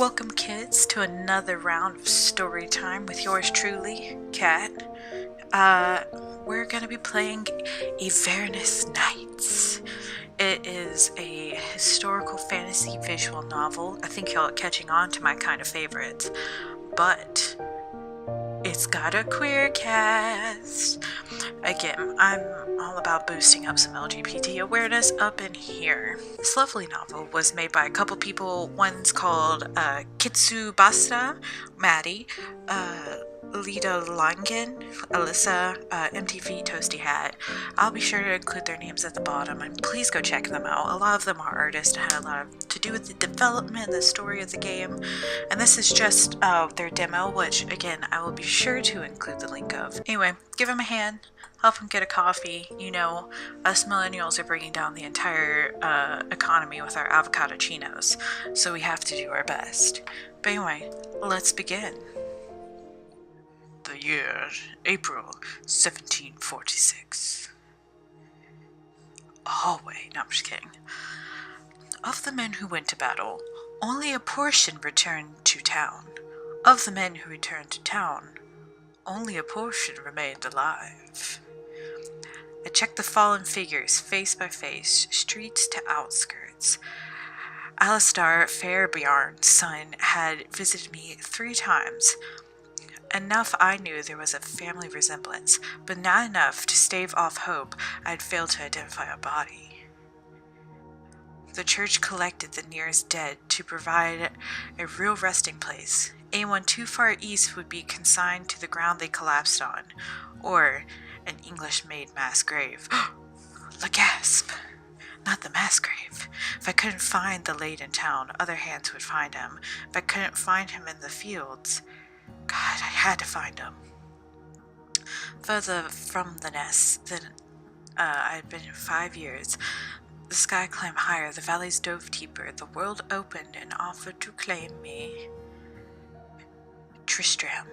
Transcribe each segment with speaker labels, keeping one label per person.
Speaker 1: Welcome, kids, to another round of story time with yours truly, Kat. We're gonna be playing Inverness Nights. It is a historical fantasy visual novel. I think y'all are catching on to my kind of favorites, but it's got a queer cast. Again, I'm all about boosting up some LGBT awareness up in here. This lovely novel was made by a couple people. One's called Kitsubasa, Maddie, Lita Langen, Alyssa, MTV Toasty Hat. I'll be sure to include their names at the bottom, and please go check them out. A lot of them are artists and had a lot to do with the development and the story of the game. And this is just their demo, which again I will be sure to include the link of. Anyway, give them a hand. Help them get a coffee. You know, us millennials are bringing down the entire economy with our avocado chinos, so we have to do our best. But anyway, let's begin. The year, April 1746. A hallway. No, I'm just kidding. Of the men who went to battle, only a portion returned to town. Of the men who returned to town, only a portion remained alive. I checked the fallen figures face by face, streets to outskirts. Alistar Fairbjarn's son had visited me 3 times. Enough I knew there was a family resemblance, but not enough to stave off hope I had failed to identify a body. The church collected the nearest dead to provide a real resting place. Anyone too far east would be consigned to the ground they collapsed on, or an English-made mass grave. The gasp! Not the mass grave. If I couldn't find the laid in town, other hands would find him. If I couldn't find him in the fields, God, I had to find him. Further from the nest than I had been in 5 years. The sky climbed higher, the valleys dove deeper, the world opened and offered to claim me. Tristram,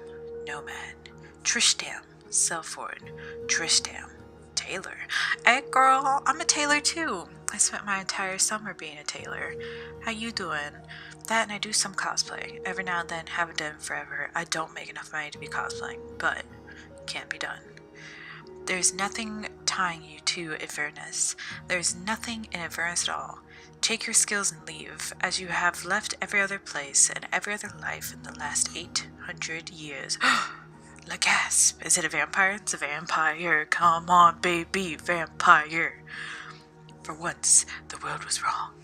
Speaker 1: nomad. Tristram, Selford. Tristram, tailor. Hey girl, I'm a tailor too. I spent my entire summer being a tailor. How you doing? That and I do some cosplay. Every now and then, haven't done forever. I don't make enough money to be cosplaying, but can't be done. There's nothing tying you to Inverness. There's nothing in Inverness at all. Take your skills and leave, as you have left every other place and every other life in the last 800 years. La gasp! Is it a vampire? It's a vampire. Come on, baby, vampire. For once, the world was wrong.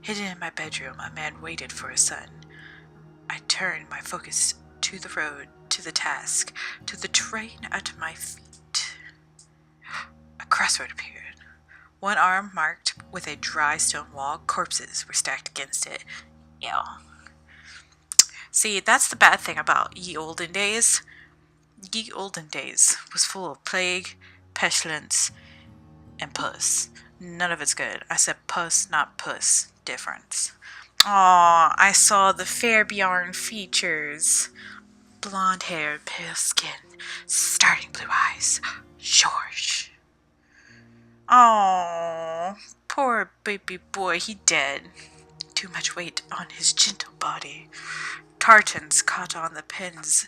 Speaker 1: Hidden in my bedroom, a man waited for his son. I turned my focus to the road, to the task, to the terrain at my feet. A crossroad appeared. One arm marked with a dry stone wall. Corpses were stacked against it. Ew. See, that's the bad thing about ye olden days. Ye olden days was full of plague, pestilence, and puss. None of it's good. I said puss, not puss. Difference. Aw, I saw the Fairbjarn features. Blonde hair, pale skin, starting blue eyes. George. Aw, poor baby boy, he dead. Too much weight on his gentle body. Tartans caught on the pins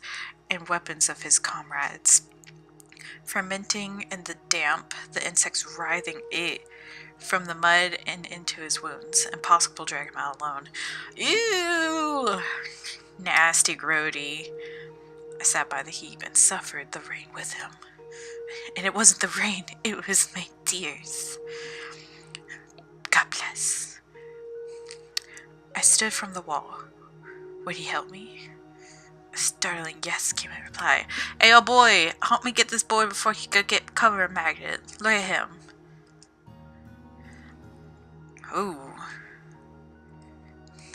Speaker 1: and weapons of his comrades. Fermenting in the damp, the insects writhing from the mud and into his wounds. Impossible to drag him out alone. Ew! Nasty grody. I sat by the heap and suffered the rain with him. And it wasn't the rain, it was my tears. God bless. I stood from the wall. Would he help me? A startling yes came in reply. Hey, oh boy, help me get this boy before he could get covered in maggot. Look at him. Ooh.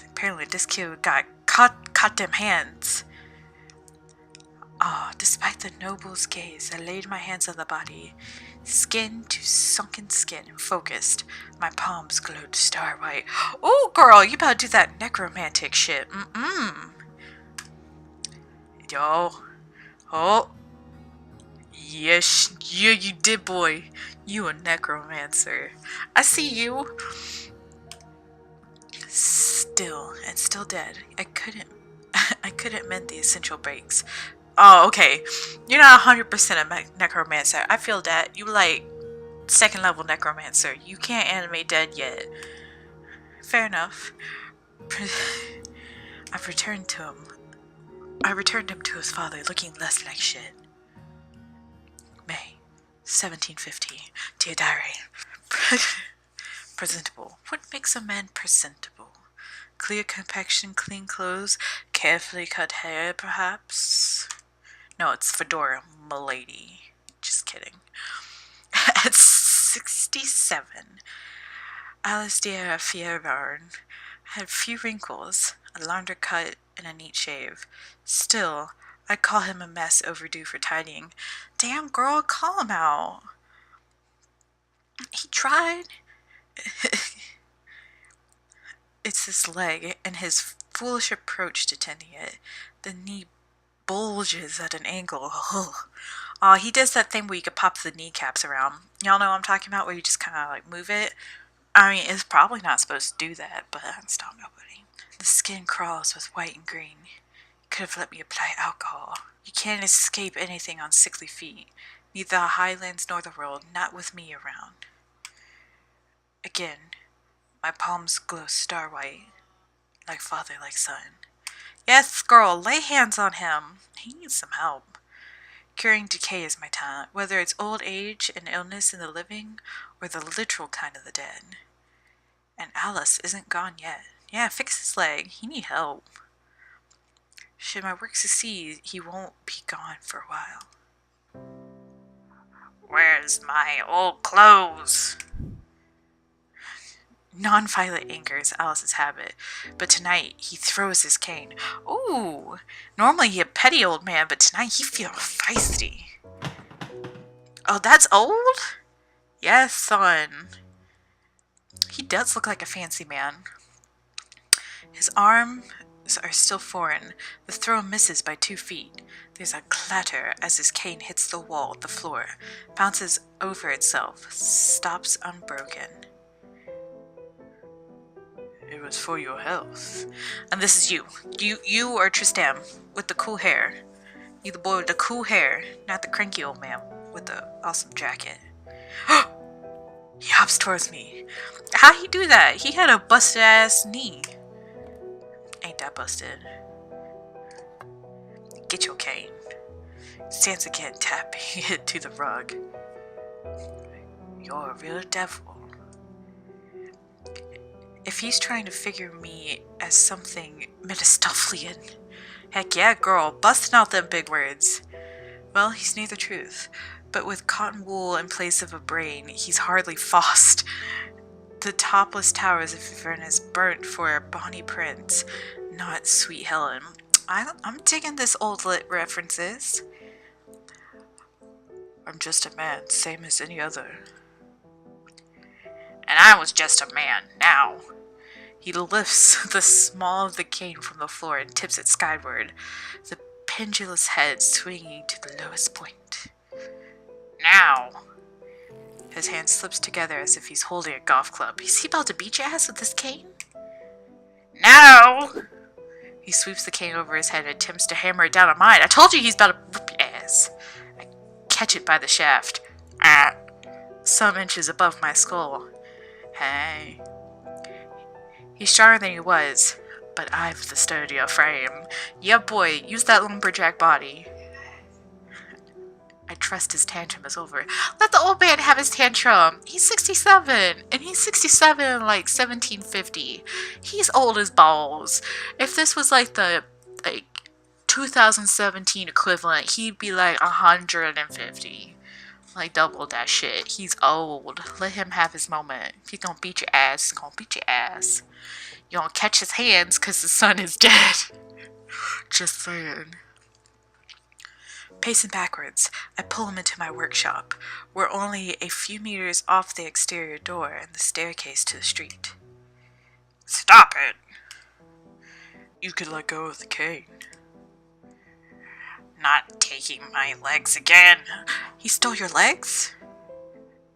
Speaker 1: Apparently this kid got caught them hands. Despite the noble's gaze, I laid my hands on the body. Skin to sunken skin and focused. My palms glowed star white. Ooh, girl, you about to do that necromantic shit. Yo. Oh. Yes, yeah, you did, boy. You a necromancer. I see you. still dead. I couldn't I couldn't mend the essential breaks. Oh, okay. You're not 100% a necromancer. I feel that. You like second level necromancer. You can't animate dead yet. Fair enough. I've returned to him. I returned him to his father, looking less like shit. May 1750. Dear diary. Presentable. What makes a man presentable? Clear complexion, clean clothes, carefully cut hair, perhaps? No, it's fedora, m'lady. Just kidding. At 67, Alistair Fierbarn had few wrinkles, a launder cut, and a neat shave. Still, I'd call him a mess overdue for tidying. Damn, girl, call him out. He tried. It's his leg and his foolish approach to tending it. The knee bulges at an angle. Aw, he does that thing where you could pop the kneecaps around. Y'all know what I'm talking about, where you just kind of like move it? I mean, it's probably not supposed to do that, but that's not nobody. The skin crawls with white and green. You could have let me apply alcohol. You can't escape anything on sickly feet. Neither the highlands nor the world, not with me around. Again, my palms glow star-white, like father, like son. Yes, girl, lay hands on him. He needs some help. Curing decay is my talent, whether it's old age and illness in the living, or the literal kind of the dead. And Alice isn't gone yet. Yeah, fix his leg. He need help. Should my work succeed, he won't be gone for a while. Where's my old clothes? Non-violent anger is Alice's habit, but tonight he throws his cane. Ooh, normally he a petty old man, but tonight he feels feisty. Oh, that's old? Yes, son. He does look like a fancy man. His arms are still foreign. The throw misses by 2 feet. There's a clatter as his cane hits the wall, the floor, bounces over itself, stops unbroken. It was for your health. And this is you. You are Tristram with the cool hair. You the boy with the cool hair, not the cranky old man with the awesome jacket. He hops towards me. How'd he do that? He had a busted ass knee. Ain't that busted? Get your cane. Stands again, tapping it to the rug. You're a real devil. If he's trying to figure me as something Mephistophelian, heck yeah, girl, busting out them big words. Well, he's near the truth, but with cotton wool in place of a brain, he's hardly Faust. The topless towers of Inverness burnt for a bonny prince, not sweet Helen. I'm digging this old lit references. I'm just a man, same as any other. And I was just a man, now. He lifts the small of the cane from the floor and tips it skyward, the pendulous head swinging to the lowest point. Now. His hand slips together as if he's holding a golf club. Is he about to beat your ass with this cane? Now. He sweeps the cane over his head and attempts to hammer it down on mine. I told you he's about to whip your ass. I catch it by the shaft. Some inches above my skull. Hey. He's stronger than he was, but I've the sturdier frame. Yeah, boy, use that lumberjack body. I trust his tantrum is over. Let the old man have his tantrum. He's 67, and he's 67 in like 1750. He's old as balls. If this was like the 2017 equivalent, he'd be like 150. Like double that shit. He's old. Let him have his moment. If he's gonna beat your ass, he's gonna beat your ass. You don't catch his hands because the son is dead. Just saying. Pacing backwards, I pull him into my workshop. We're only a few meters off the exterior door and the staircase to the street. Stop it! You could let go of the cane. Not taking my legs again. He stole your legs?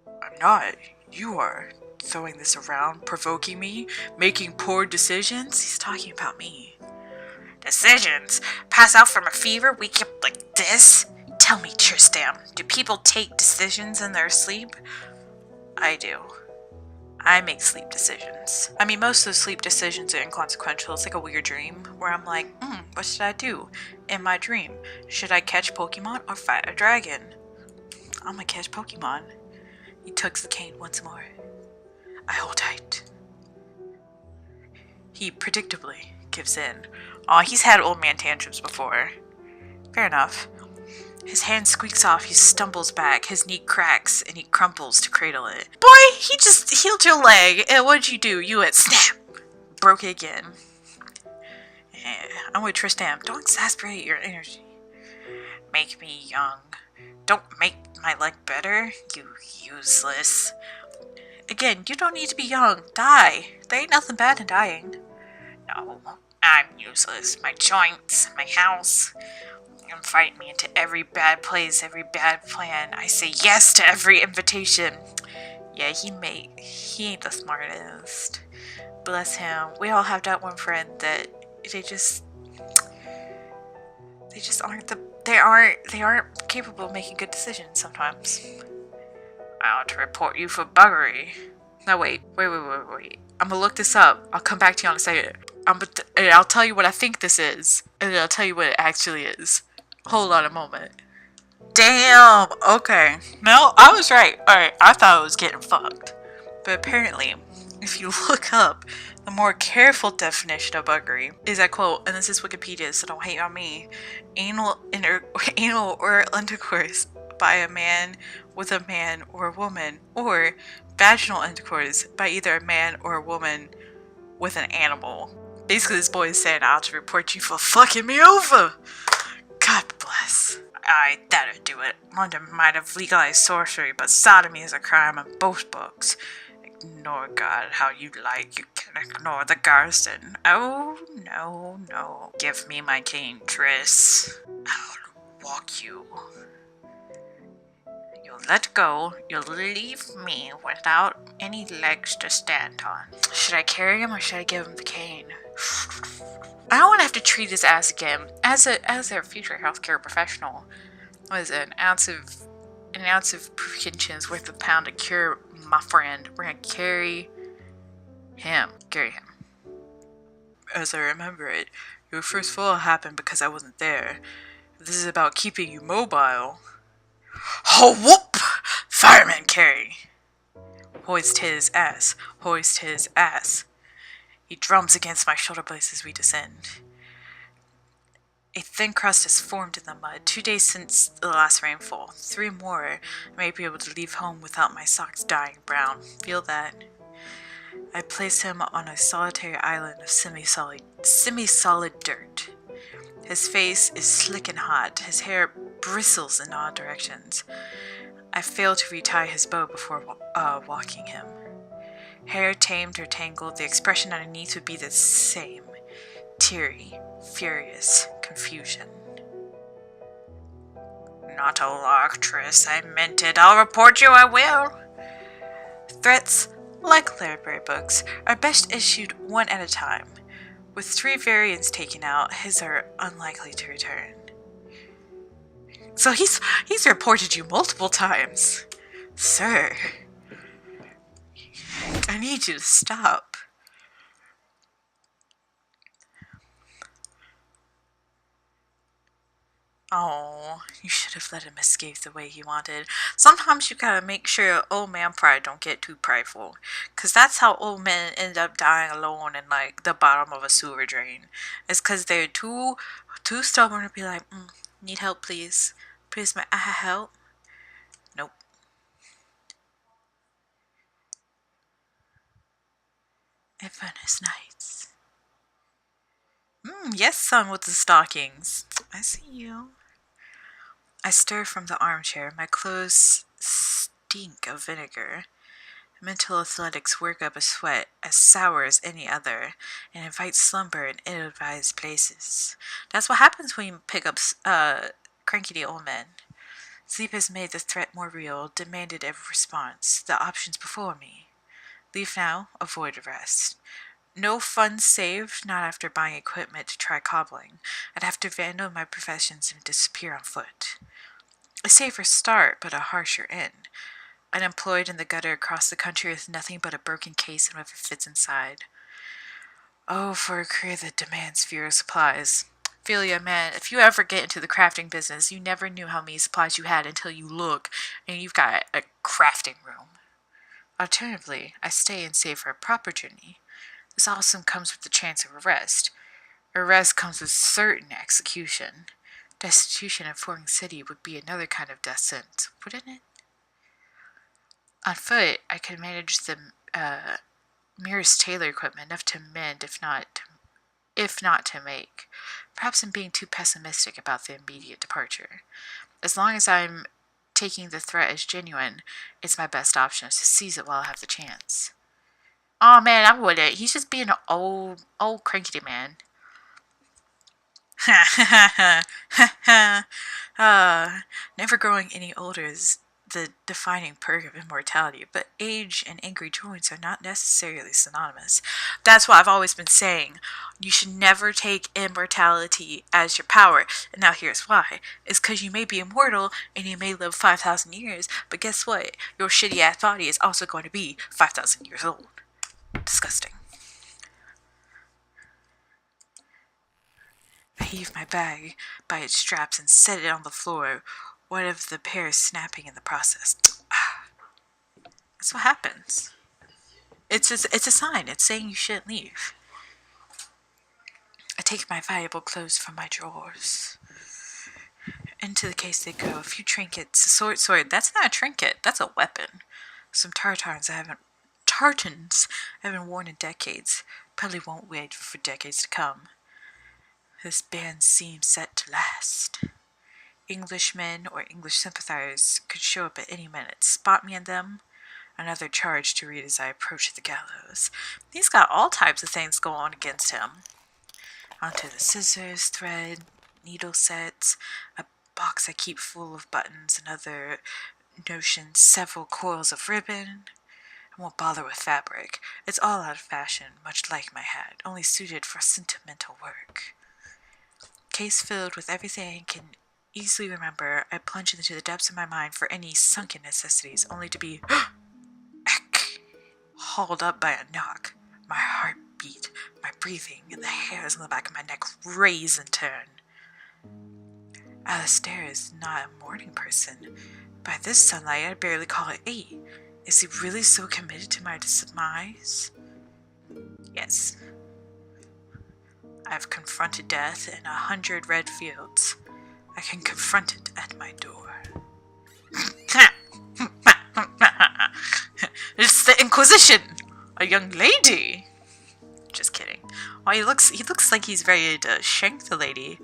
Speaker 1: I'm not. You are. throwing this around, provoking me, making poor decisions. He's talking about me. Decisions? Pass out from a fever, wake up like this? Tell me, Tristram, do people take decisions in their sleep? I do. I make sleep decisions. I mean, most of the sleep decisions are inconsequential. It's like a weird dream where I'm like, what should I do in my dream? Should I catch Pokemon or fight a dragon? I'm gonna catch Pokemon. He tugs the cane once more. I hold tight. He predictably gives in. Aw, he's had old man tantrums before. Fair enough. His hand squeaks off, he stumbles back, his knee cracks, and he crumples to cradle it. Boy, he just healed your leg, and what'd you do? You went snap! Broke it again. I'm with Tristram. Don't exasperate your energy. Make me young. Don't make my leg better, you useless. Again, you don't need to be young. Die. There ain't nothing bad in dying. No, I'm useless. My joints, my house. Invite me into every bad place, every bad plan. I say yes to every invitation. Yeah, he ain't the smartest. Bless him. We all have that one friend that they just aren't capable of making good decisions sometimes. I ought to report you for buggery. No, wait. I'm gonna look this up. I'll come back to you in a second. I'll tell you what I think this is, and then I'll tell you what it actually is. Hold on a moment. Damn! Okay. No, I was right. Alright, I thought I was getting fucked. But apparently, if you look up the more careful definition of buggery, is that quote, and this is Wikipedia, so don't hate on me, anal or intercourse by a man with a man or a woman, or vaginal intercourse by either a man or a woman with an animal. Basically, this boy is saying, I'll have to report you for fucking me over. God bless. That'd do it. London might have legalized sorcery, but sodomy is a crime in both books. Ignore God how you like. You can ignore the garrison. Oh, no. Give me my cane, Triss. I'll walk you. You'll let go. You'll leave me without any legs to stand on. Should I carry him or should I give him the cane? I don't want to have to treat his ass again. As a future healthcare professional, what is it? An ounce of prevention is worth a pound to cure my friend. We're gonna carry him. As I remember it, your first fall happened because I wasn't there. This is about keeping you mobile. Oh, whoop! Fireman carry. Hoist his ass. He drums against my shoulder blades as we descend. A thin crust has formed in the mud. 2 days since the last rainfall. 3 more. I may be able to leave home without my socks dyeing brown. Feel that? I place him on a solitary island of semi-solid dirt. His face is slick and hot. His hair bristles in all directions. I fail to retie his bow before walking him. Hair tamed or tangled, the expression underneath would be the same. Teary, furious, confusion. Not a lark, Triss. I meant it. I'll report you, I will. Threats, like library books, are best issued one at a time. With 3 variants taken out, his are unlikely to return. So he's reported you multiple times. Sir, I need you to stop. Oh, you should have let him escape the way he wanted. Sometimes you gotta make sure old man pride don't get too prideful. Cause that's how old men end up dying alone in like the bottom of a sewer drain. It's cause they're too stubborn to be like, need help please. Please may I help? Nope. Inverness Nights. Yes, son with the stockings. I see you. I stir from the armchair. My clothes stink of vinegar. Mental athletics work up a sweat as sour as any other, and invite slumber in ill-advised places. That's what happens when you pick up cranky old men. Sleep has made the threat more real, demanded every response. The options before me. Leave now, avoid arrest. No funds saved, not after buying equipment to try cobbling. I'd have to abandon my professions and disappear on foot. A safer start, but a harsher end. Unemployed in the gutter across the country with nothing but a broken case and whatever fits inside. Oh, for a career that demands fewer supplies. Feel ya, man. If you ever get into the crafting business, you never knew how many supplies you had until you look and you've got a crafting room. Alternatively, I stay and save for a proper journey. This also comes with the chance of arrest. Arrest comes with certain execution. Destitution in a foreign city would be another kind of death sentence, wouldn't it? On foot, I could manage the merest tailor equipment, enough to mend, if not to make. Perhaps I'm being too pessimistic about the immediate departure. As long as I'm taking the threat as genuine, it's my best option to seize it while I have the chance. Oh man, I wouldn't. He's just being an old cranky man. Ha ha ha ha ha. Never growing any older is the defining perk of immortality, but age and angry joints are not necessarily synonymous. That's what I've always been saying. You should never take immortality as your power. And now here's why. It's because you may be immortal and you may live 5,000 years, but guess what? Your shitty ass body is also going to be 5,000 years old. Disgusting. I heave my bag by its straps and set it on the floor, one of the pairs snapping in the process. That's what happens. It's a sign. It's saying you shouldn't leave. I take my valuable clothes from my drawers. Into the case they go. A few trinkets, a sword. That's not a trinket. That's a weapon. Some tartans I haven't worn in decades. Probably won't wait for decades to come. This band seems set to last. Englishmen or English sympathizers could show up at any minute. Spot me in them. Another charge to read as I approach the gallows. He's got all types of things going on against him. Onto the scissors, thread, needle sets, a box I keep full of buttons and other notions, several coils of ribbon. I won't bother with fabric. It's all out of fashion, much like my hat, only suited for sentimental work. Case filled with everything I can easily remember, I plunge into the depths of my mind for any sunken necessities, only to be hauled up by a knock. My heart beat, my breathing, and the hairs on the back of my neck raise and turn. Alistair is not a morning person. By this sunlight, I'd barely call it 8. Is he really so committed to my demise? Yes. I've confronted death in 100 red fields. I can confront it at my door. It's the Inquisition! A young lady! Just kidding. Oh, he looks like he's ready to shank the lady.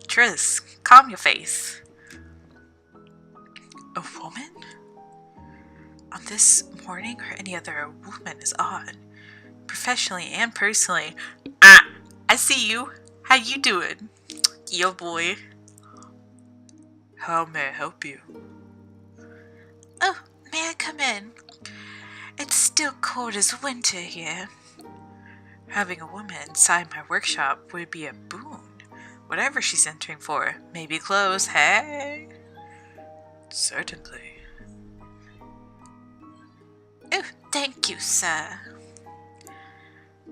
Speaker 1: Tris, calm your face. A woman? On this morning or any other, a woman is odd. Professionally and personally. I see you. How you doing? Yo, boy. How may I help you? Oh, may I come in? It's still cold as winter here. Having a woman inside my workshop would be a boon. Whatever she's entering for. Maybe clothes, hey? Certainly. Oh, thank you, sir.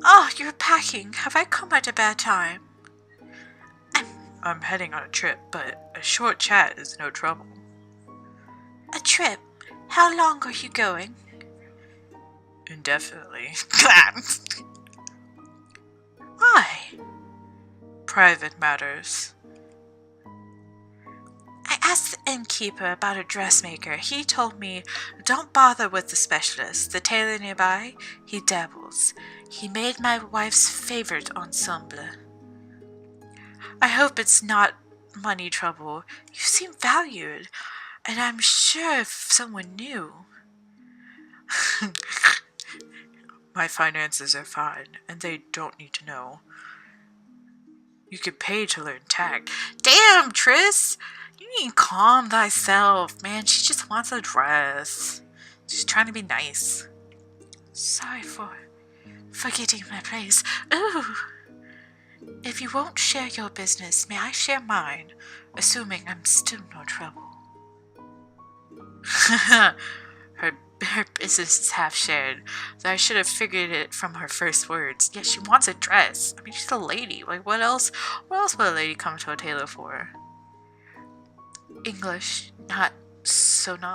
Speaker 1: Oh, you're packing. Have I come at a bad time? I'm heading on a trip, but a short chat is no trouble. A trip? How long are you going? Indefinitely. Why? Private matters. I asked the innkeeper about a dressmaker. He told me, don't bother with the specialist. The tailor nearby, he dabbles. He made my wife's favorite ensemble. I hope it's not money trouble. You seem valued, and I'm sure if someone knew. My finances are fine, and they don't need to know. You could pay to learn tact. Damn, Tris! You need to calm thyself, man. She just wants a dress. She's trying to be nice. Sorry for forgetting my place. Ooh! If you won't share your business, may I share mine? Assuming I'm still no trouble. her business is half shared, so I should have figured it from her first words. Yes, she wants a dress. I mean, she's a lady. Like, what else? What else would a lady come to a tailor for? English, not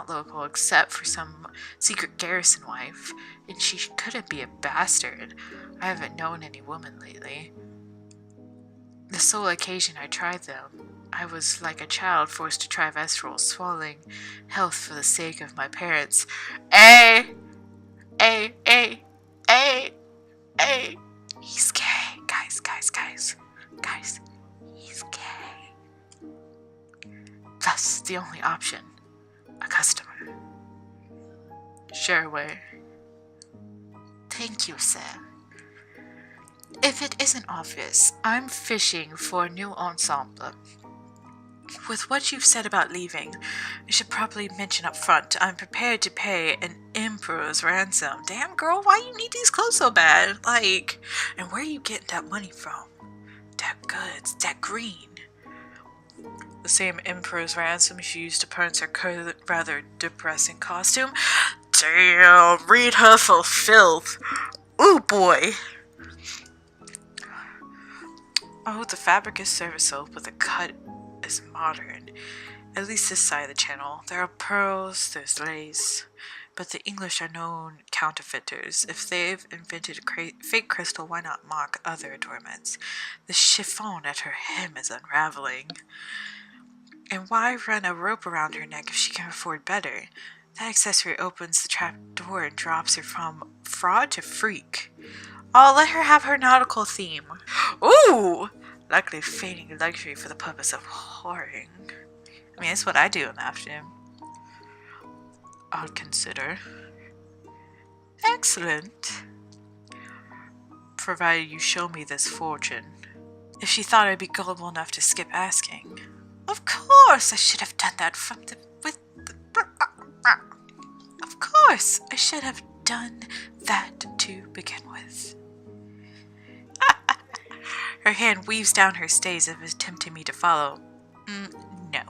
Speaker 1: local, except for some secret garrison wife, and she couldn't be a bastard. I haven't known any woman lately. The sole occasion I tried them, I was like a child forced to try Vestral, swallowing health for the sake of my parents. Ay! He's gay. Guys. He's gay. Thus, the only option, a customer. Share away. Thank you, sir. If it isn't obvious, I'm fishing for a new ensemble. With what you've said about leaving, I should probably mention up front, I'm prepared to pay an emperor's ransom. Damn, girl, why you need these clothes so bad? Like, and where are you getting that money from? That goods, that green. The same emperor's ransom she used to purchase her rather depressing costume. Damn, read her for filth. Ooh, boy. Oh, the fabric is serviceable, but the cut is modern. At least this side of the channel. There are pearls, there's lace, but the English are known counterfeiters. If they've invented a fake crystal, why not mock other adornments? The chiffon at her hem is unraveling. And why run a rope around her neck if she can afford better? That accessory opens the trap door and drops her from fraud to freak. Oh, let her have her nautical theme. Ooh! Luckily feigning luxury for the purpose of whoring. I mean, that's what I do in the afternoon. I'll consider. Excellent. Provided you show me this fortune. If she thought I'd be gullible enough to skip asking. Of course, I should have done that Of course, I should have done that to begin with. Her hand weaves down her stays as if attempting me to follow. No.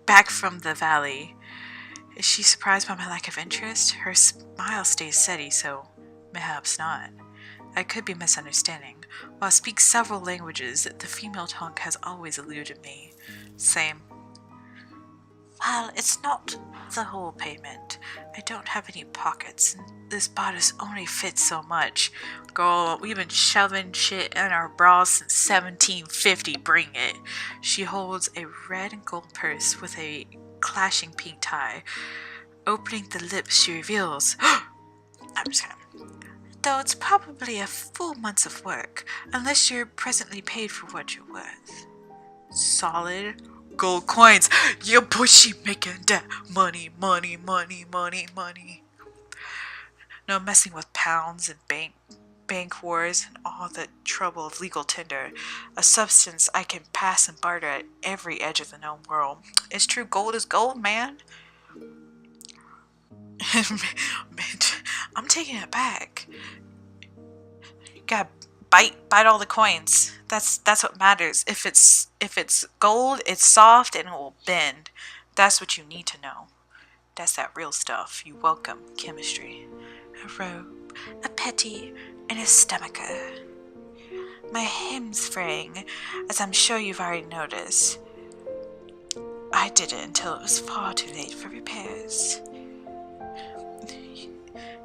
Speaker 1: Back from the valley. Is she surprised by my lack of interest? Her smile stays steady, so perhaps not. I could be misunderstanding. While I speak several languages, the female tongue has always eluded me. Same. Well, it's not the whole payment. I don't have any pockets, and this bodice only fits so much. Girl, we've been shoving shit in our bras since 1750, bring it. She holds a red and gold purse with a clashing pink tie. Opening the lips, she reveals... I'm just gonna... Though it's probably a full month's of work, unless you're presently paid for what you're worth. Solid gold coins. Your boy, she making that money. No messing with pounds and bank wars and all the trouble of legal tender. A substance I can pass and barter at every edge of the known world. It's true, gold is gold, man. I'm taking it back. You gotta bite all the coins. That's what matters. If it's gold, it's soft and it will bend. That's what you need to know. That's that real stuff. You welcome chemistry. A robe, a petty, and a stomacher. My hem's fraying, as I'm sure you've already noticed. I did it until it was far too late for repairs.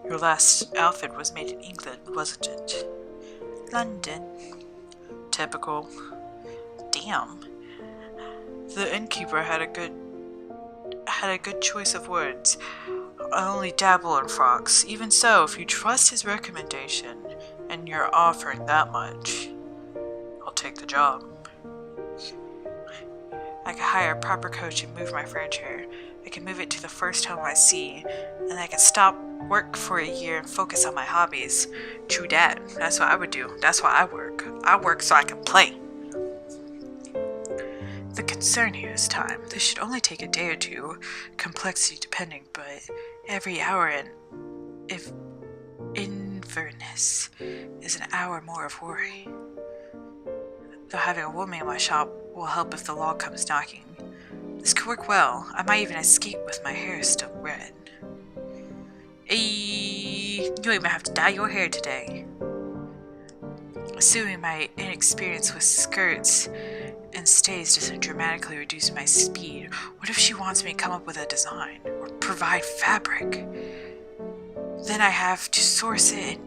Speaker 1: Your last outfit was made in England, wasn't it? London. Typical. Damn. The innkeeper had a good choice of words. I only dabble in frocks. Even so, if you trust his recommendation, and you're offering that much, I'll take the job. I can hire a proper coach and move my furniture. I can move it to the first home I see, and I can stop work for a year and focus on my hobbies. True dat. That's what I would do. That's why I work. I work so I can play. The concern here is time. This should only take a day or two, complexity depending, but every hour in Inverness is an hour more of worry. Though having a woman in my shop will help if the law comes knocking. This could work well. I might even escape with my hair still red. You even have to dye your hair today. Assuming my inexperience with skirts and stays doesn't dramatically reduce my speed, what if she wants me to come up with a design or provide fabric? Then I have to source it.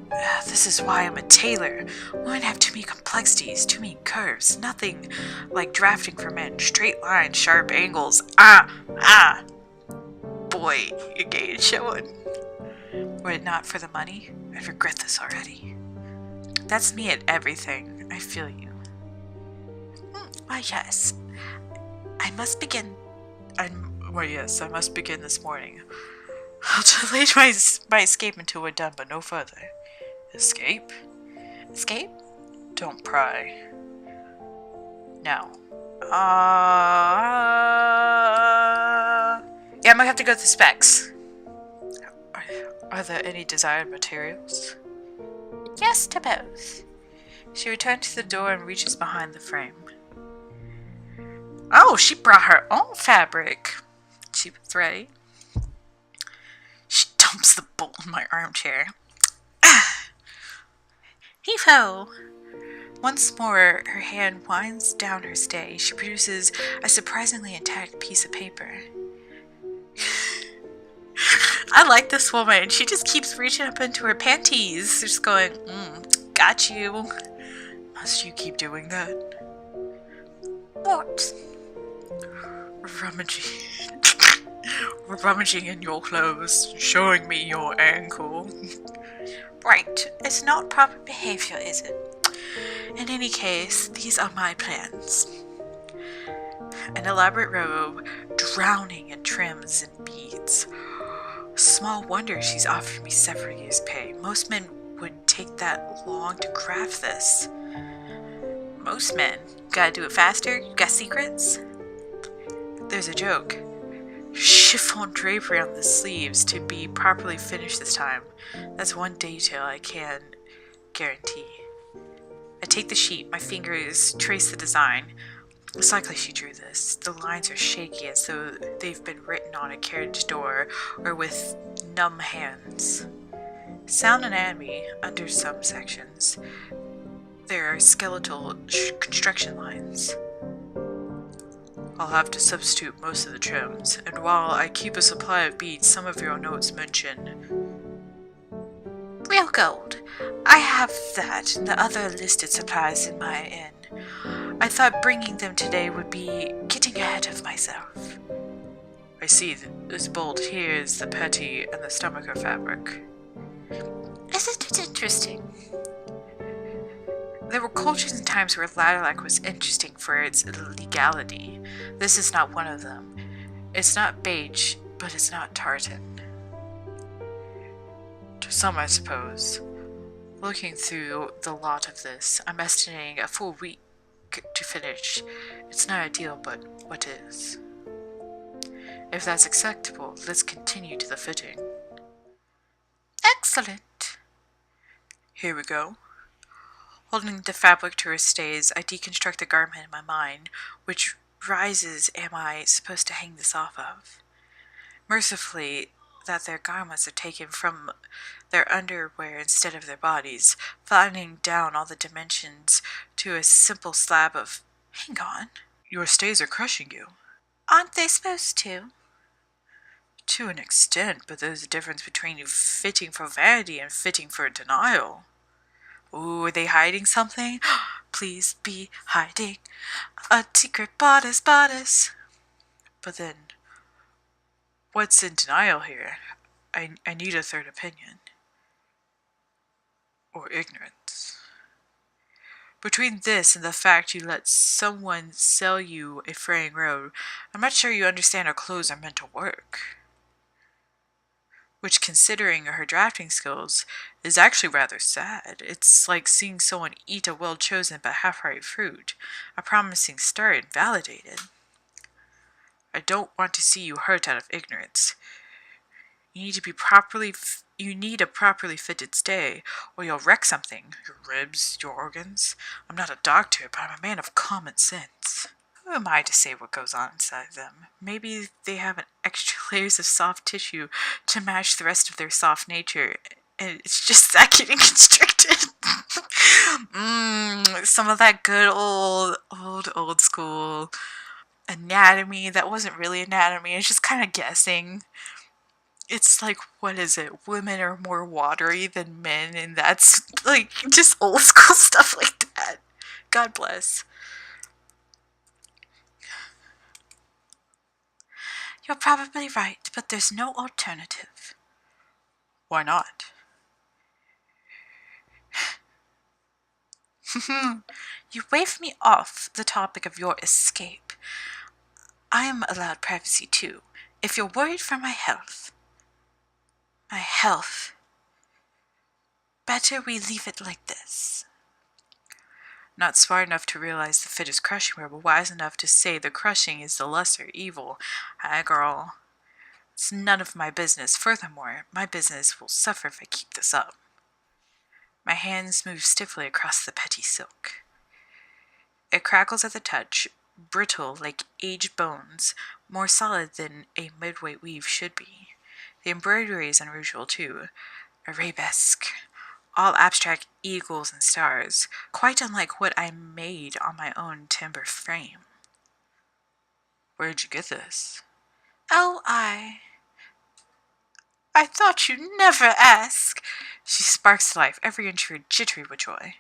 Speaker 1: This is why I'm a tailor. Women have too many complexities, too many curves. Nothing like drafting for men. Straight lines, sharp angles. Boy, your gay is showing. Were it not for the money, I'd regret this already. That's me at everything. I feel you. Why, yes. I must begin this morning. I'll delay my escape until we're done, but no further. Escape? Escape? Don't pry. Now. Yeah, I might have to go to the specs. Are there any desired materials? Yes to both. She returned to the door and reaches behind the frame. Oh, she brought her own fabric. Cheap and thready. She dumps the bowl in my armchair. Heave-ho! Once more, her hand winds down her stay. She produces a surprisingly intact piece of paper. I like this woman. She just keeps reaching up into her panties. Just going, got you. Must you keep doing that? What? Rummaging in your clothes, showing me your ankle. Right, it's not proper behavior, is it? In any case, these are my plans. An elaborate robe, drowning in trims and beads. Small wonder she's offered me several years' pay. Most men wouldn't take that long to craft this. Most men. Gotta do it faster? You got secrets? There's a joke. Chiffon drapery on the sleeves to be properly finished this time. That's one detail I can guarantee. I take the sheet, my fingers trace the design. It's likely she drew this. The lines are shaky as though they've been written on a carriage door or with numb hands. Sound anatomy, under some sections, there are skeletal construction lines. I'll have to substitute most of the trims, and while I keep a supply of beads, some of your notes mention real gold. I have that and the other listed supplies in my inn. I thought bringing them today would be getting ahead of myself. I see that this bolt here is the petty and the stomacher fabric. Isn't it interesting? There were cultures and times where lilac was interesting for its legality. This is not one of them. It's not beige, but it's not tartan. To some, I suppose. Looking through the lot of this, I'm estimating a full week to finish. It's not ideal, but what is? If that's acceptable, let's continue to the fitting. Excellent. Here we go. Holding the fabric to her stays, I deconstruct the garment in my mind. Which rises am I supposed to hang this off of? Mercifully, that their garments are taken from their underwear instead of their bodies, flattening down all the dimensions to a simple slab of... Hang on. Your stays are crushing you. Aren't they supposed to? To an extent, but there's a difference between you fitting for vanity and fitting for denial. Ooh, are they hiding something? Please be hiding a secret bodice. But then, what's in denial here? I need a third opinion. Or ignorance. Between this and the fact you let someone sell you a fraying robe, I'm not sure you understand how clothes are meant to work. Which, considering her drafting skills, is actually rather sad. It's like seeing someone eat a well-chosen but half-ripe fruit, a promising start, invalidated. I don't want to see you hurt out of ignorance. You need a properly fitted stay, or you'll wreck something. Your ribs, your organs. I'm not a doctor, but I'm a man of common sense. Who am I to say what goes on inside them? Maybe they have an extra layers of soft tissue to match the rest of their soft nature, and it's just that getting constricted. Some of that good old school anatomy that wasn't really anatomy. It's just kind of guessing. It's like, what is it? Women are more watery than men, and that's like just old school stuff like that. God bless. You're probably right, but there's no alternative. Why not? You waved me off the topic of your escape. I am allowed privacy too, if you're worried for my health. My health. Better we leave it like this. Not smart enough to realize the fit is crushing her, but wise enough to say the crushing is the lesser evil. Hi, girl. It's none of my business. Furthermore, my business will suffer if I keep this up. My hands move stiffly across the petty silk. It crackles at the touch, brittle like aged bones, more solid than a midweight weave should be. The embroidery is unusual too, arabesque, all abstract eagles and stars, quite unlike what I made on my own timber frame. Where'd you get this? Oh, I thought you'd never ask. She sparks to life, every inch of her jittery with joy.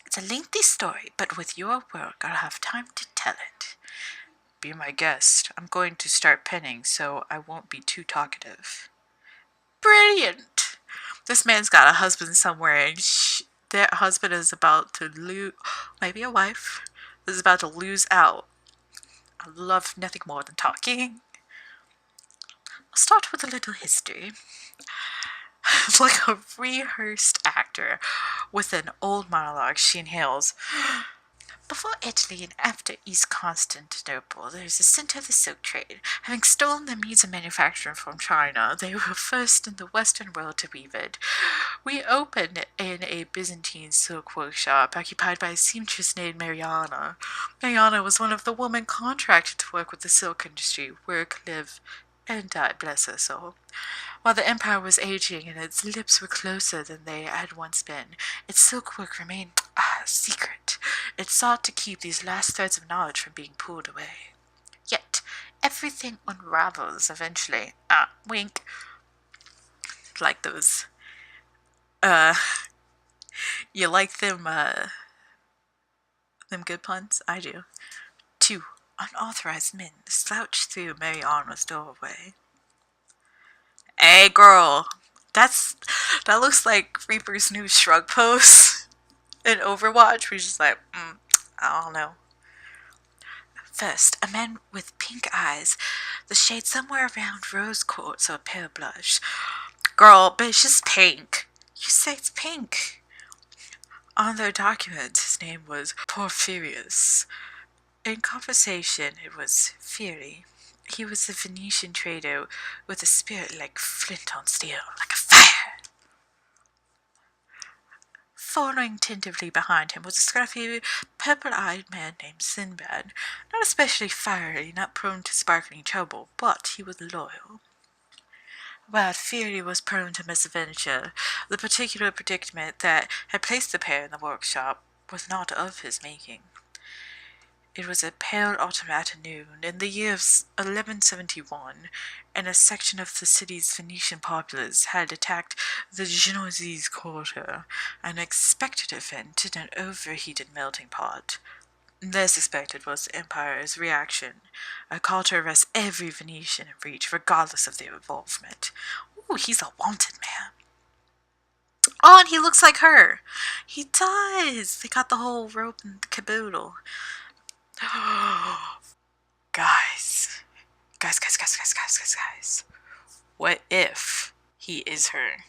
Speaker 1: It's a lengthy story, but with your work I'll have time to tell it. Be my guest. I'm going to start penning, so I won't be too talkative. Brilliant! This man's got a husband somewhere, and that husband is about to lose, maybe a wife, is about to lose out. I love nothing more than talking. I'll start with a little history. Like a rehearsed actor with an old monologue, she inhales. Before Italy and after East Constantinople, there is a center of the silk trade. Having stolen the means of manufacture from China, they were first in the Western world to weave it. We opened in a Byzantine silk workshop occupied by a seamstress named Mariana. Mariana was one of the women contracted to work with the silk industry, work, live, and die, bless her soul. While the empire was aging and its lips were closer than they had once been, its silk work remained a secret. It sought to keep these last threads of knowledge from being pulled away. Yet, everything unravels eventually. Wink. Like those. You like them good puns? I do. 2 unauthorized men slouched through Mariana's doorway. Hey, girl. That looks like Reaper's new shrug pose in Overwatch. We're just like, I don't know. First, a man with pink eyes, the shade somewhere around rose quartz or pale blush. Girl, but it's just pink. You say it's pink. On their documents, his name was Porphyrius. In conversation, it was Fury. He was a Venetian trader with a spirit like flint on steel, like a fire. Following tentatively behind him was a scruffy, purple-eyed man named Sinbad. Not especially fiery, not prone to sparkling trouble, but he was loyal. While Fury was prone to misadventure, the particular predicament that had placed the pair in the workshop was not of his making. It was a pale autumn afternoon in the year of 1171, and a section of the city's Venetian populace had attacked the Genoese quarter, an expected event in an overheated melting pot. Less expected was the Empire's reaction, a call to arrest every Venetian in reach, regardless of their involvement. Ooh, he's a wanted man. Oh, and he looks like her. He does. They got the whole rope and caboodle. Guys. What if he is her?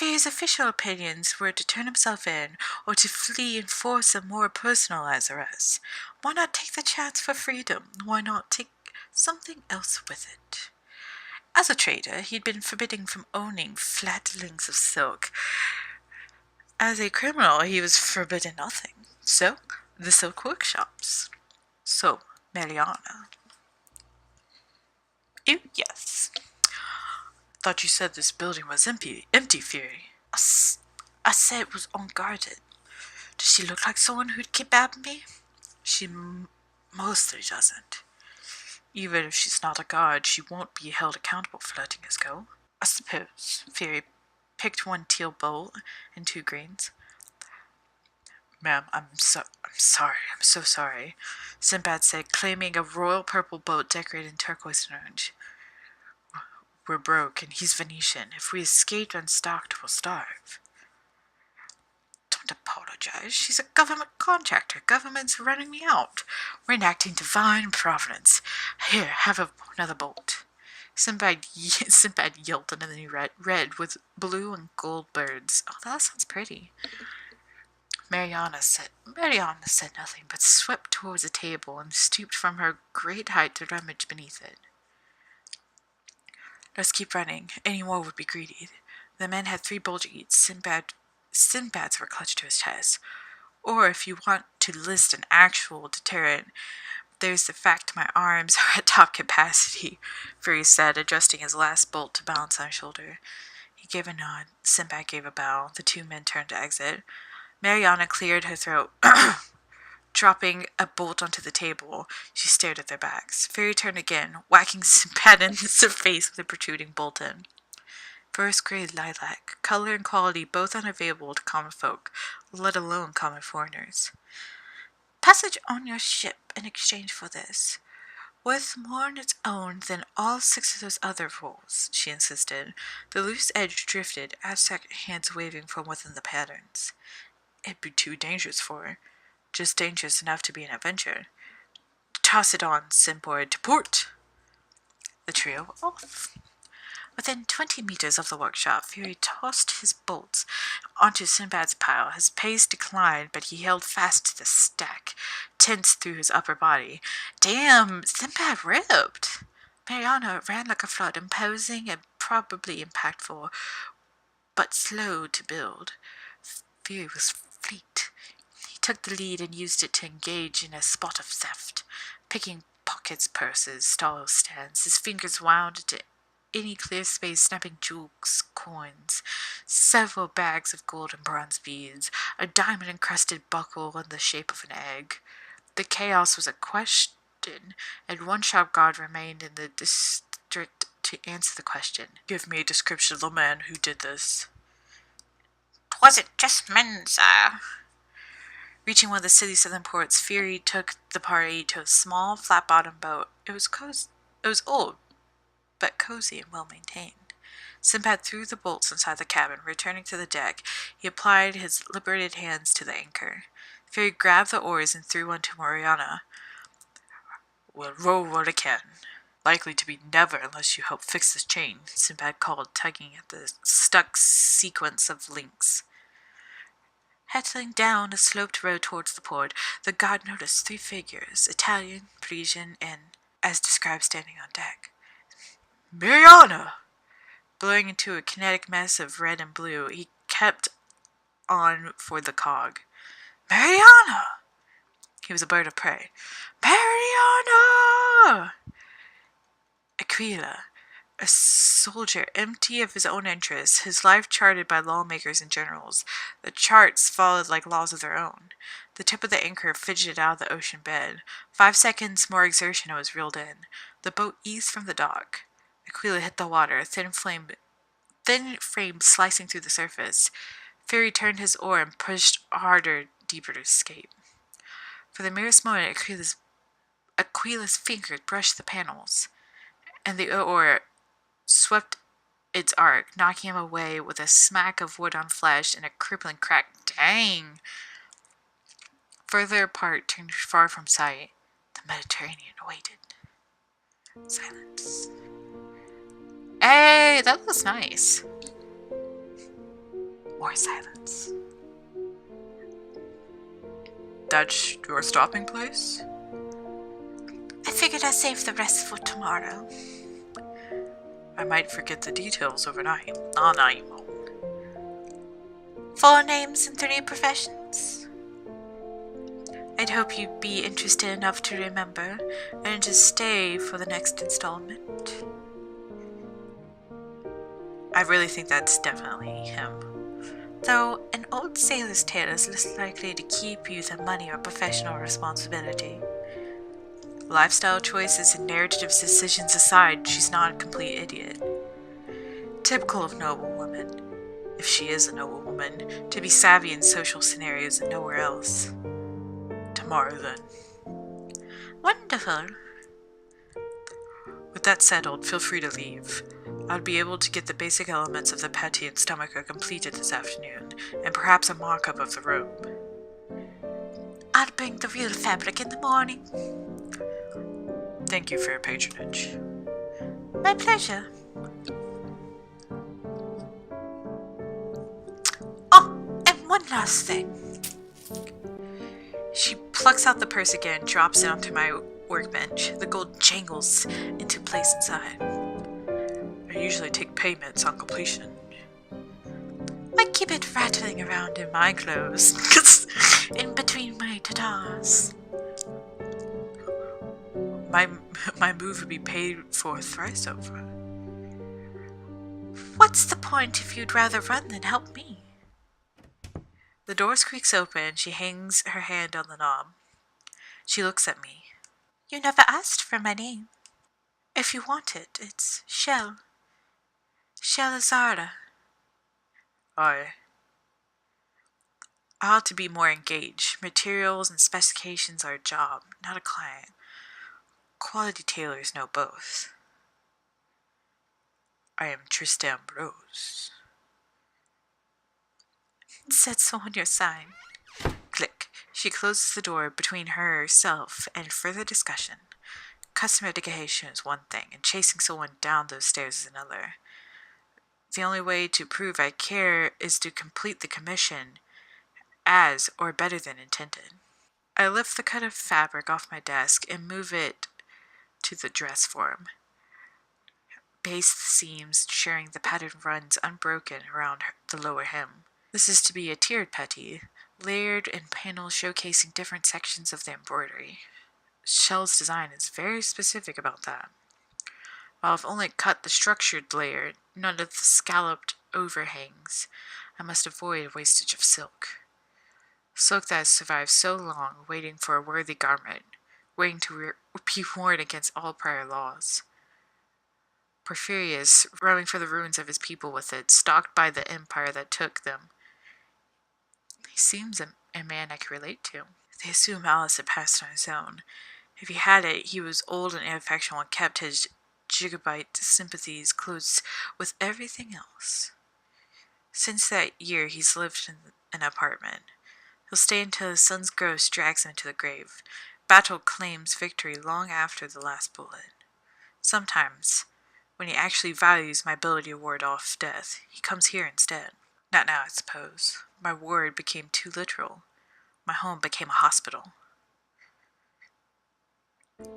Speaker 1: Fear's official opinions were to turn himself in or to flee and force a more personalized arrest. Why not take the chance for freedom? Why not take something else with it? As a trader, he'd been forbidden from owning flat links of silk. As a criminal, he was forbidden nothing. So, the silk workshops. So, Mariana. Oh, yes. Thought you said this building was empty, Fury. I said it was unguarded. Does she look like someone who'd kidnap me? She mostly doesn't. Even if she's not a guard, she won't be held accountable for letting us go. I suppose. Fury picked one teal bolt and 2 greens. Ma'am, I'm sorry. I'm so sorry. Sinbad said, claiming a royal purple boat decorated in turquoise and orange. We're broke, and he's Venetian. If we escaped unstocked, we'll starve. Don't apologize. She's a government contractor. Government's running me out. We're enacting divine providence. Here, have another bolt. Sinbad yelled, and then he red with blue and gold birds. Oh, that sounds pretty. Mariana said nothing, but swept towards a table and stooped from her great height to rummage beneath it. Let's keep running. Any more would be greedy. The men had 3 bulge each. Sinbad's were clutched to his chest. Or if you want to list an actual deterrent, there's the fact my arms are at top capacity, Fury said, adjusting his last bolt to balance on his shoulder. He gave a nod. Sinbad gave a bow. The 2 men turned to exit. Mariana cleared her throat. Dropping a bolt onto the table, she stared at their backs. Fury turned again, whacking Sinbad in the face with a protruding bolt in. First-grade lilac, color and quality both unavailable to common folk, let alone common foreigners. Passage on your ship in exchange for this. Worth more on its own than all 6 of those other rolls, she insisted. The loose edge drifted, Aztec hands waving from within the patterns. It'd be too dangerous for her. Just dangerous enough to be an adventure. Toss it on, Sinbad, to port! The trio were off. Within 20 meters of the workshop, Fury tossed his bolts onto Sinbad's pile. His pace declined, but he held fast to the stack, tense through his upper body. Damn, Sinbad ripped! Mariana ran like a flood, imposing and probably impactful, but slow to build. Fury was fleet. He took the lead and used it to engage in a spot of theft, picking pockets, purses, stall stands. His fingers wound into any clear space, snapping jewels, coins, several bags of gold and bronze beads, a diamond-encrusted buckle in the shape of an egg. The chaos was a question, and one sharp guard remained in the district to answer the question. Give me a description of the man who did this. "'Twasn't just men, sir." Reaching one of the city's southern ports, Fury took the party to a small, flat-bottomed boat. It was old, but cozy and well-maintained. Sinbad threw the bolts inside the cabin. Returning to the deck, he applied his liberated hands to the anchor. Fury grabbed the oars and threw one to Mariana. "We'll row what I can. Likely to be never unless you help fix this chain," Sinbad called, tugging at the stuck sequence of links. Heading down a sloped road towards the port, the guard noticed 3 figures, Italian, Parisian, and, as described, standing on deck. "Mariana!" Blowing into a kinetic mess of red and blue, he kept on for the cog. "Mariana!" He was a bird of prey. "Mariana!" Aquila, a soldier empty of his own interests, his life charted by lawmakers and generals. The charts followed like laws of their own. The tip of the anchor fidgeted out of the ocean bed. 5 seconds more exertion and it was reeled in. The boat eased from the dock. Aquila hit the water, thin frame slicing through the surface. Fury turned his oar and pushed harder, deeper to escape. For the merest moment, Aquila's fingers brushed the panels, and the oar swept its arc, knocking him away with a smack of wood on flesh and a crippling crack. Dang! Further apart, turned far from sight, the Mediterranean awaited. Silence. Hey, that looks nice. or silence.
Speaker 2: That's your stopping place?
Speaker 1: I figured I'd save the rest for tomorrow.
Speaker 2: I might forget the details overnight. Oh, no, you won't.
Speaker 1: 4 names and 3 professions. I'd hope you'd be interested enough to remember and just stay for the next installment.
Speaker 2: I really think that's definitely him.
Speaker 1: Though an old sailor's tale is less likely to keep you than money or professional responsibility.
Speaker 2: Lifestyle choices and narrative decisions aside, she's not a complete idiot. Typical of noble women, if she is a noble woman, to be savvy in social scenarios and nowhere else. Tomorrow, then.
Speaker 1: Wonderful.
Speaker 2: With that settled, feel free to leave. I'll be able to get the basic elements of the petty and stomacher completed this afternoon, and perhaps a mock-up of the robe.
Speaker 1: I'll bring the real fabric in the morning.
Speaker 2: Thank you for your patronage.
Speaker 1: My pleasure. Oh, and one last thing.
Speaker 2: She plucks out the purse again, drops it onto my workbench. The gold jangles into place inside. I usually take payments on completion.
Speaker 1: I keep it rattling around in my clothes, in between my tatas.
Speaker 2: My move would be paid for thrice over.
Speaker 1: What's the point if you'd rather run than help me?
Speaker 2: The door squeaks open. She hangs her hand on the knob. She looks at me.
Speaker 1: You never asked for my name. If you want it, it's Shell. Shelazarda.
Speaker 2: I ought to be more engaged. Materials and specifications are a job, not a client. Quality tailors know both. I am Tristram Rose.
Speaker 1: It said so on your sign.
Speaker 2: Click. She closes the door between herself and further discussion. Customer education is one thing, and chasing someone down those stairs is another. The only way to prove I care is to complete the commission as or better than intended. I lift the cut of fabric off my desk and move it to the dress form. Base the seams, ensuring the pattern runs unbroken around the lower hem. This is to be a tiered petty, layered in panels showcasing different sections of the embroidery. Shell's design is very specific about that. While I've only cut the structured layer, none of the scalloped overhangs, I must avoid wastage of silk. Silk that has survived so long, waiting for a worthy garment, waiting to be worn against all prior laws. Porphyrius, roaming for the ruins of his people with it, stalked by the empire that took them. He seems a man I can relate to. They assume Alice had passed on his own. If he had it, he was old and ineffectual and kept his gigabite sympathies close with everything else. Since that year, he's lived in an apartment. He'll stay until his son's ghost drags him to the grave. Battle claims victory long after the last bullet. Sometimes, when he actually values my ability to ward off death, he comes here instead. Not now, I suppose. My ward became too literal. My home became a hospital.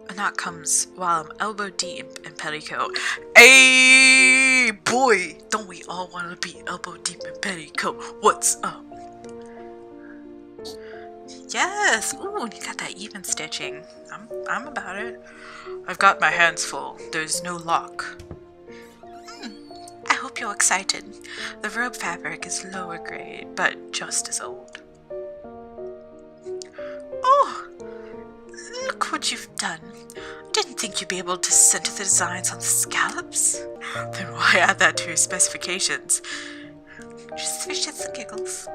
Speaker 2: A knock comes while I'm elbow deep in petticoat. Hey, boy! Don't we all want to be elbow deep in petticoat? What's up?
Speaker 1: Yes! Ooh, you got that even stitching. I'm about it.
Speaker 2: I've got my hands full. There's no lock.
Speaker 1: I hope you're excited. The robe fabric is lower grade, but just as old. Oh! Look what you've done. I didn't think you'd be able to center the designs on the scallops.
Speaker 2: Then why add that to your specifications?
Speaker 1: Just for shits and giggles.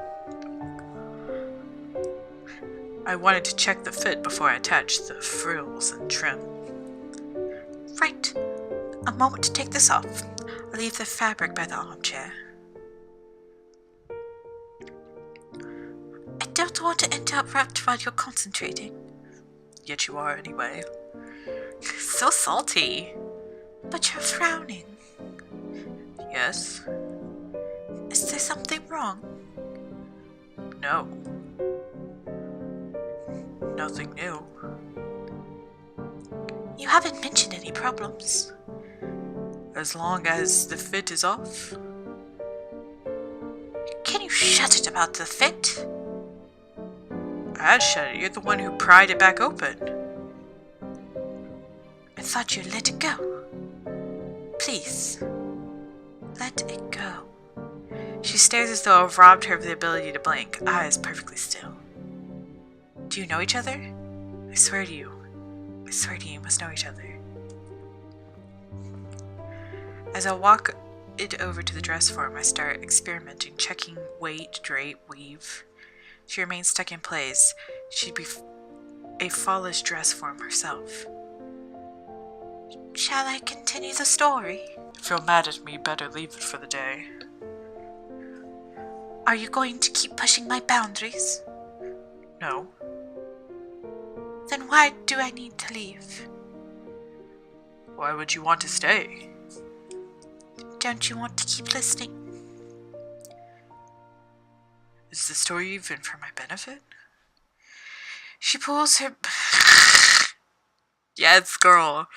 Speaker 2: I wanted to check the fit before I attached the frills and trim.
Speaker 1: Right. A moment to take this off. I'll leave the fabric by the armchair. I don't want to interrupt while you're concentrating.
Speaker 2: Yet you are anyway.
Speaker 1: So salty. But you're frowning.
Speaker 2: Yes?
Speaker 1: Is there something wrong?
Speaker 2: No. Nothing new.
Speaker 1: You haven't mentioned any problems.
Speaker 2: As long as the fit is off.
Speaker 1: Can you shut it about the fit?
Speaker 2: I shut it. You're the one who pried it back open.
Speaker 1: I thought you'd let it go. Please, let it go.
Speaker 2: She stares as though I've robbed her of the ability to blink, eyes perfectly still. Do you know each other? I swear to you. I swear to you, you must know each other. As I walk it over to the dress form, I start experimenting, checking weight, drape, weave. She remains stuck in place. She'd be a flawless dress form herself.
Speaker 1: Shall I continue the story?
Speaker 2: If you're mad at me, better leave it for the day.
Speaker 1: Are you going to keep pushing my boundaries?
Speaker 2: No.
Speaker 1: Then why do I need to leave?
Speaker 2: Why would you want to stay?
Speaker 1: Don't you want to keep listening?
Speaker 2: Is the story even for my benefit? She pulls her... Yes, girl.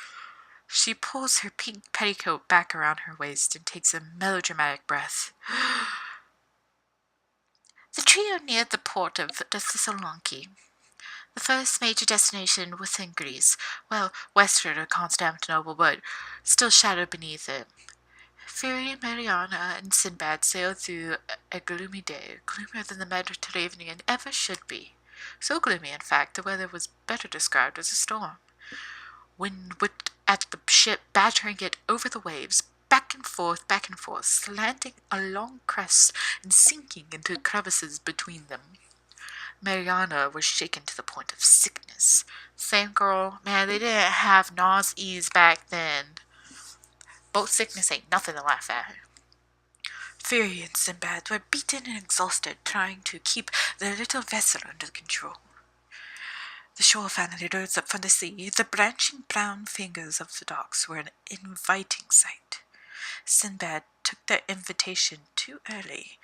Speaker 2: She pulls her pink petticoat back around her waist and takes a melodramatic breath.
Speaker 1: The trio neared the port of Thessaloniki, the first major destination within Greece, well, westward of Constantinople, but still shadowed beneath it. Fury, Mariana, and Sinbad sailed through a gloomy day, gloomier than the Mediterranean ever should be. So gloomy, in fact, the weather was better described as a storm. Wind whipped at the ship, battering it over the waves, back and forth, slanting along crests and sinking into crevices between them. Mariana was shaken to the point of sickness. Same girl, man, they didn't have Nas-Ease back then. Boat sickness ain't nothing to laugh at. Fury and Sinbad were beaten and exhausted, trying to keep their little vessel under control. The shore finally rose up from the sea. The branching brown fingers of the docks were an inviting sight. Sinbad took their invitation too early.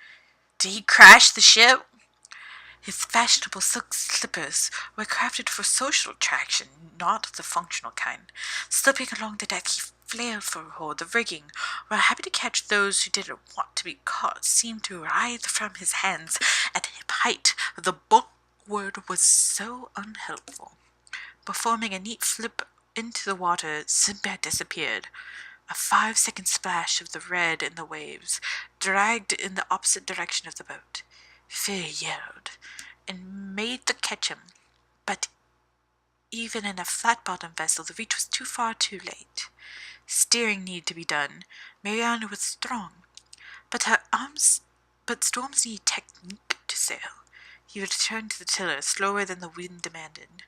Speaker 1: Did he crash the ship? His fashionable silk slippers were crafted for social traction, not the functional kind. Slipping along the deck, he flailed for a hold. The rigging, while happy to catch those who didn't want to be caught, seemed to writhe from his hands at hip height. The bulwark was so unhelpful. Performing a neat flip into the water, Sinbad disappeared. A 5-second splash of the red in the waves dragged in the opposite direction of the boat. Fury yelled and made to catch him, but even in a flat-bottomed vessel, the reach was too far too late. Steering needed to be done. Mariana was strong, but storms need technique to sail. He returned to the tiller, slower than the wind demanded.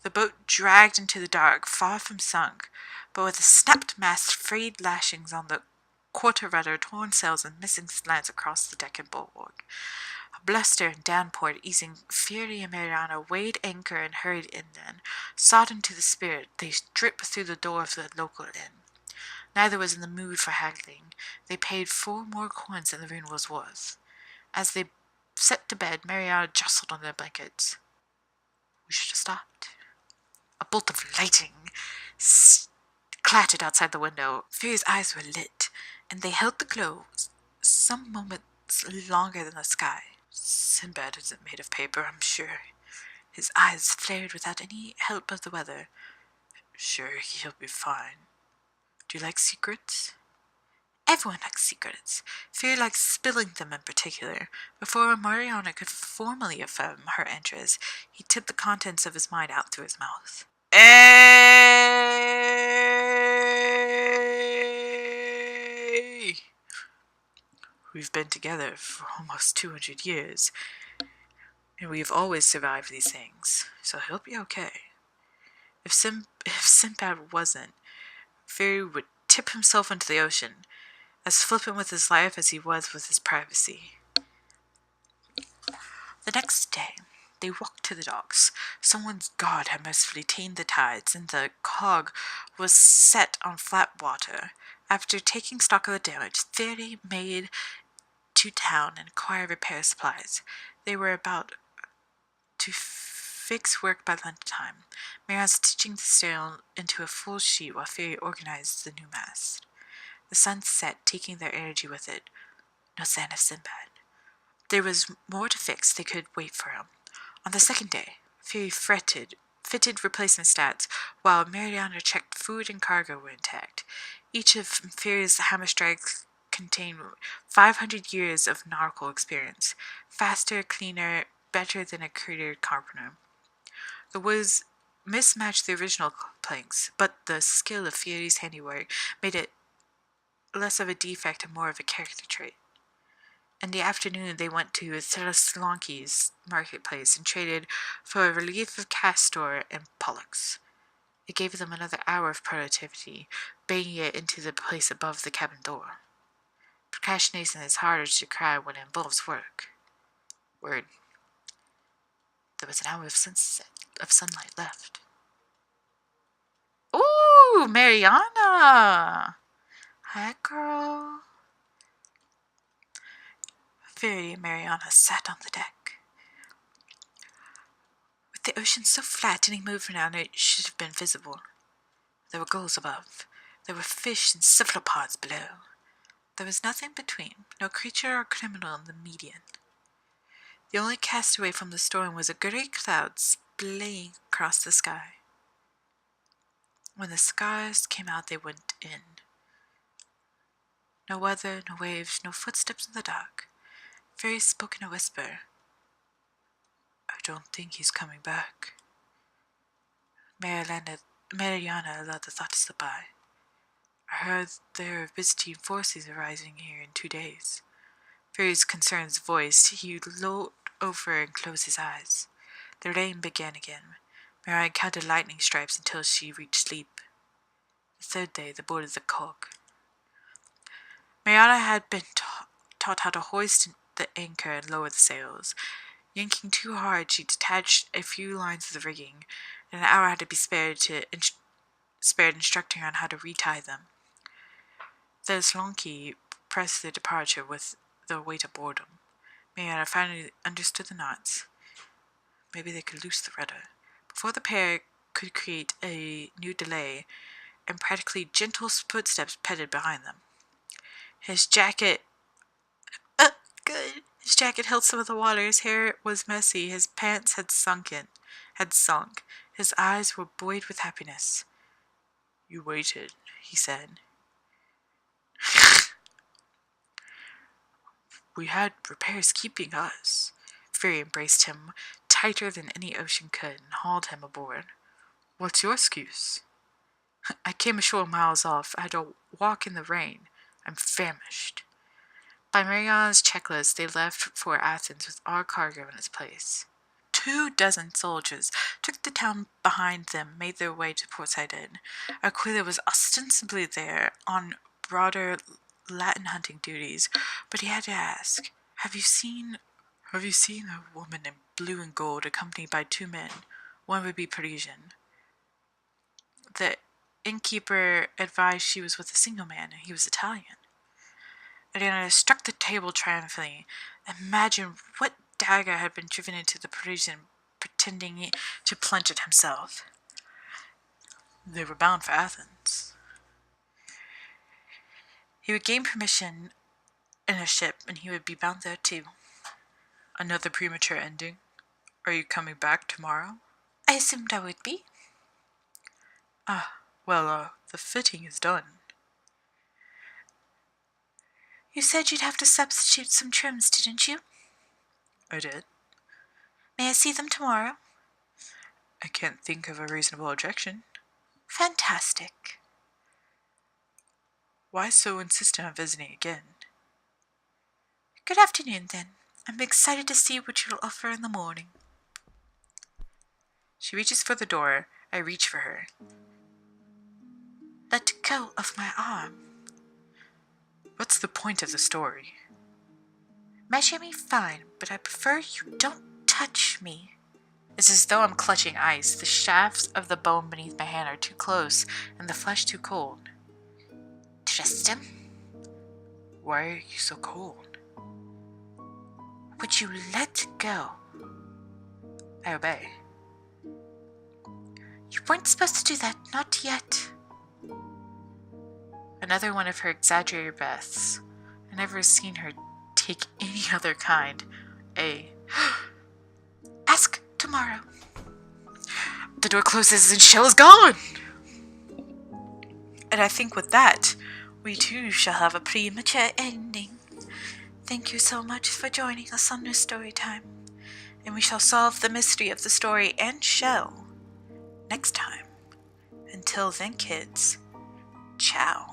Speaker 1: The boat dragged into the dark, far from sunk, but with a snapped mast, frayed lashings on the quarter rudder, torn sails, and missing slants across the deck and bulwark. A bluster and downpour easing, Fury and Mariana weighed anchor and hurried inland. Sodden to the spirit, they dripped through the door of the local inn. Neither was in the mood for haggling. They paid 4 more coins than the room was worth. As they set to bed, Mariana jostled on their blankets. We should have stopped. A bolt of lightning clattered outside the window. Fury's eyes were lit, and they held the glow some moments longer than the sky. Sinbad isn't made of paper, I'm sure. His eyes flared without any help of the weather. Sure, he'll be fine. Do you like secrets? Everyone likes secrets. Fury likes spilling them in particular. Before Mariana could formally affirm her interest, he tipped the contents of his mind out through his mouth.
Speaker 2: Hey! We've been together for almost 200 years, and we've always survived these things, so he'll be okay. If Sinbad wasn't, Fury would tip himself into the ocean, as flippant with his life as he was with his privacy.
Speaker 1: The next day, they walked to the docks. Someone's guard had mercifully tamed the tides, and the cog was set on flat water. After taking stock of the damage, Fury made
Speaker 2: to town and acquire repair supplies. They were about to fix work by lunchtime. Marianne stitching the sail into a full sheet while Fury organized the new mast. The sun set, taking their energy with it. No sign of Sinbad. There was more to fix. They could wait for him. On the second day, Fury fitted replacement stats, while Mariana checked food and cargo were intact. Each of Fury's hammer strikes contained 500 years of nautical experience. Faster, cleaner, better than a cratered carpenter. The was mismatched the original planks, but the skill of Fury's handiwork made it less of a defect and more of a character trait. In the afternoon, they went to Thessaloniki's marketplace and traded for a relief of castor and pollux. It gave them another hour of productivity, banging it into the place above the cabin door. Procrastination is harder to cry when it involves work. Word. There was an hour of sunlight left. Ooh, Mariana! Hi, girl. Fairy and Mariana sat on the deck. With the ocean so flat, any movement on it should have been visible. There were gulls above. There were fish and cephalopods below. There was nothing between, no creature or criminal in the median. The only castaway from the storm was a grey cloud splaying across the sky. When the stars came out, they went in. No weather, no waves, no footsteps in the dark. Fairy spoke in a whisper. I don't think he's coming back. Mariana allowed the thought to slip by. I heard there are visiting forces arising here in 2 days. Fairy's concerns voiced, he lolled over and closed his eyes. The rain began again. Mariana counted lightning stripes until she reached sleep. The third day, they boarded the cog. Mariana had been taught how to hoist the anchor and lower the sails. Yanking too hard, she detached a few lines of the rigging, and an hour had to be spared instructing her on how to retie them. The Slonky pressed their departure with the weight of boredom. Mariana finally understood the knots. Maybe they could loose the rudder. Before the pair could create a new delay, and practically gentle footsteps padded behind them. His jacket His jacket held some of the water. His hair was messy. His pants had sunk. His eyes were buoyed with happiness. You waited, he said. We had repairs keeping us. Fury embraced him tighter than any ocean could and hauled him aboard. What's your excuse? I came ashore miles off. I had to walk in the rain. I'm famished. By Mariana's checklist, they left for Athens with all cargo in its place. 24 soldiers took the town behind them, made their way to Portside Inn. Aquila was ostensibly there on broader Latin hunting duties, but he had to ask, Have you seen a woman in blue and gold accompanied by 2 men? One would be Parisian. The innkeeper advised she was with a single man, and he was Italian. Ariana struck the table triumphantly. Imagine what dagger had been driven into the Parisian, pretending to plunge it himself. They were bound for Athens. He would gain permission in a ship, and he would be bound there too. Another premature ending? Are you coming back tomorrow? I assumed I would be. The fitting is done. You said you'd have to substitute some trims, didn't you? I did. May I see them tomorrow? I can't think of a reasonable objection. Fantastic. Why so insistent on visiting again? Good afternoon, then. I'm excited to see what you'll offer in the morning. She reaches for the door. I reach for her. Let go of my arm. What's the point of the story? Measure me fine, but I prefer you don't touch me. It's as though I'm clutching ice. The shafts of the bone beneath my hand are too close, and the flesh too cold. Tristram? Why are you so cold? Would you let go? I obey. You weren't supposed to do that, not yet. Another one of her exaggerated breaths. I've never seen her take any other kind. Ask tomorrow. The door closes and Shell is gone!
Speaker 1: And I think with that, we too shall have a premature ending. Thank you so much for joining us on this story time. And we shall solve the mystery of the story and Shell next time. Until then, kids, ciao.